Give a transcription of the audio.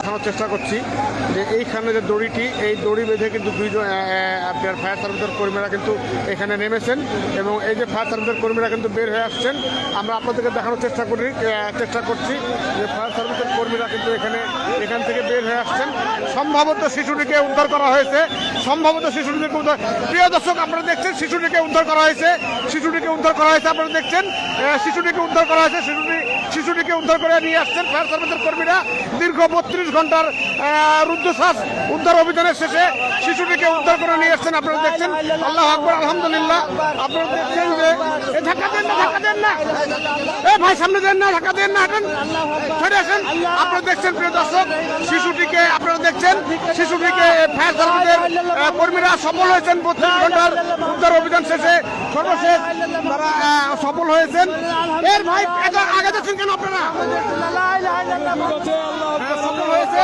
দেখানোর চেষ্টা করছি যে এইখানে যে দড়িটি, এই দড়ি বেঁধে কিন্তু দুইজন আপনার ফায়ার সার্ভিসের কর্মীরা কিন্তু এখানে নেমেছেন এবং এই যে ফায়ার সার্ভিসের কর্মীরা কিন্তু বের হয়ে আসছেন। আমরা আপনাদেরকে দেখানোর চেষ্টা করছি যে ফায়ার সার্ভিসের কর্মীরা কিন্তু এখান থেকে বের হয়ে আসছেন। সম্ভবত শিশুটিকে উদ্ধার করা হয়েছে, প্রিয় দর্শক আপনারা দেখছেন শিশুটিকে উদ্ধার করা হয়েছে, আপনারা দেখছেন শিশুটিকে উদ্ধার করা হয়েছে, শিশুটিকে উদ্ধার করে নিয়ে আসছেন ফায়ার সার্ভিসের কর্মীরা। দীর্ঘ 32 ঘন্টার রুদ্ধশ্বাস উদ্ধার অভিযানের শেষে শিশুটিকে উদ্ধার করে নিয়ে আসছেন। আপনারা দেখছেন, আল্লাহু আকবার, আলহামদুলিল্লাহ। আপনারা দেখছেন যে ধাক্কা দেন না ভাই, সামনে দেন না, ধাক্কা দেন না, হাঁটেন, ছেড়ে আসেন। আপনারা দেখছেন প্রিয় দর্শক শিশুটিকে ফায়ার সার্ভিসের কর্মীরা সফল হয়েছেন 32 ঘন্টার উদ্ধার অভিযান শেষে। সর্বশেষ তারা সফল হয়েছেন। এর ভাই আগে যাচ্ছেন কেন আপনারা? সফল হয়েছে